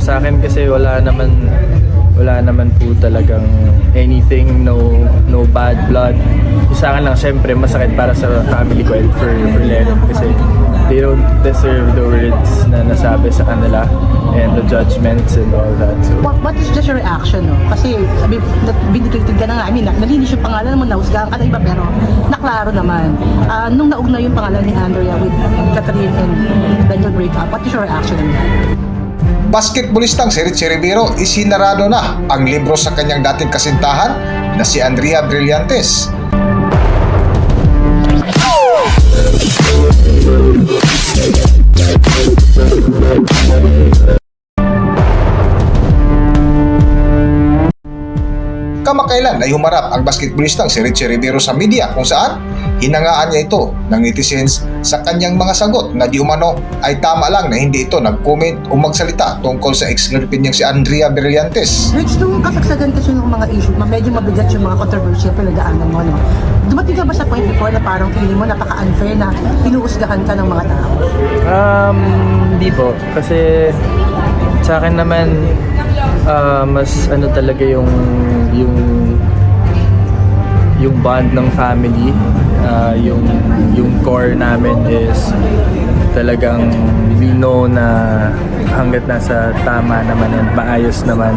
Sa akin kasi wala naman po talagang anything, no bad blood. Sa akin lang, syempre, masakit para sa family ko and for Lennon kasi they don't deserve the words na nasabi sa kanila and the judgments and all that. So, What is just your reaction, no? Kasi sabi, vindicated ka na nga. I mean, nalinis yung pangalan mo, nahusgahan ka na iba, pero naklaro naman. Nung naugna yung pangalan ni Andrea with Catherine and Daniel breakup, what is your reaction on that? Basketballistang si Richie Rivero, isinarado na ang libro sa kanyang dating kasintahan na si Andrea Brillantes. Kamakailan ay humarap ang basketballistang si Richie Rivero sa media kung saan hinangaan niya ito ng netizens sa kanyang mga sagot na di umano ay tama lang na hindi ito nag-comment o magsalita tungkol sa ex-girlfriend niyang si Andrea Brillantes. Rich, nung kasagsagan kasi ng mga issue, medyo mabigat yung mga controversy na pinagdaanan mo, no? Dumating ka ba sa point before na parang feeling mo napaka-unfair na pinuusgahan ka ng mga tao? hindi po. Kasi sa akin naman, mas ano talaga yung bond ng family, yung core namin is talagang we know na hanggat nasa tama naman and maayos naman,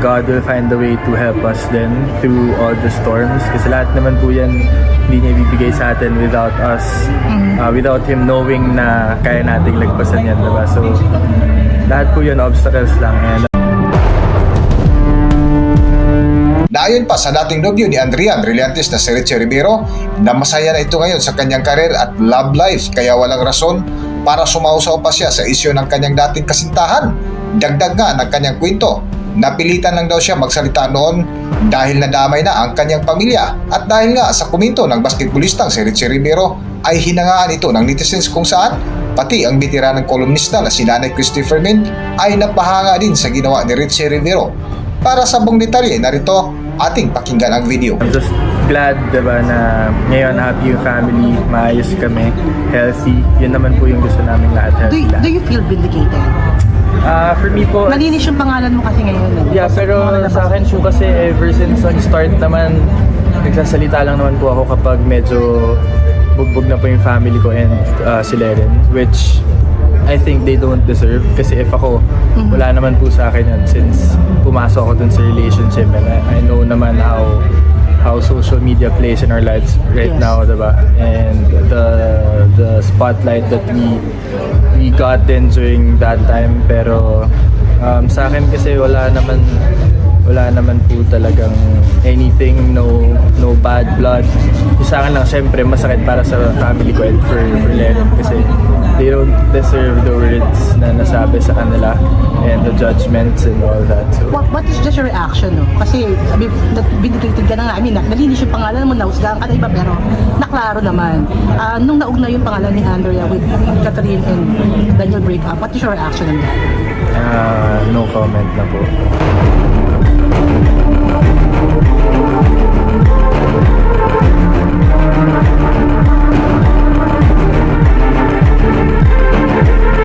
God will find a way to help us then through all the storms kasi lahat naman po yan hindi niya ibibigay sa atin without us, without Him knowing na kaya nating lagpasan yan, diba? So lahat po yun obstacles lang. And Naayon pa sa dating nobyo ni Andrea Brillantes na si Richie Rivero na masaya na ito ngayon sa kanyang career at love life kaya walang rason para sumausaw pa siya sa isyu ng kanyang dating kasintahan. Dagdag nga ng kanyang kwento, napilitan lang daw siya magsalita noon dahil nadamay na ang kanyang pamilya at dahil nga sa komento ng basketballistang si Richie Rivero ay hinangaan ito ng netizens kung saan pati ang bitiranang kolumnista na si Nanay Christopher Min ay napahanga din sa ginawa ni Richie Rivero. Para sa buong detalye, narito ating pakinggan ang video. I'm just glad, diba, na ngayon happy yung family, maayos kami, healthy. Yun naman po yung gusto namin lahat, healthy lahat. Do you feel vindicated? For me po, Nalinis yung pangalan mo kasi ngayon. yeah, pero sa akin po kasi ever since nag-start naman, nagsasalita lang naman po ako kapag medyo bugbog na po yung family ko and si Leren, which I think they don't deserve kasi if ako, wala naman po sa akin yan since pumasok ako dun sa relationship and I know naman how social media plays in our lives right now, diba? And the spotlight that we got in during that time, pero sa akin kasi wala naman po talagang anything, no bad blood. Sa akin lang, syempre, masakit para sa family ko and for Lennon kasi they don't deserve the words na nasabi sa kanila and the judgments and all that. So, What is just your reaction, no? Kasi sabi, vindicated ka na nga. I mean, nalinis yung pangalan mo, nahusgahan ka na iba, pero naklaro naman. Nung naugna yung pangalan ni Andrea with Catherine and Daniel breakup, what is your reaction on that? no comment na po.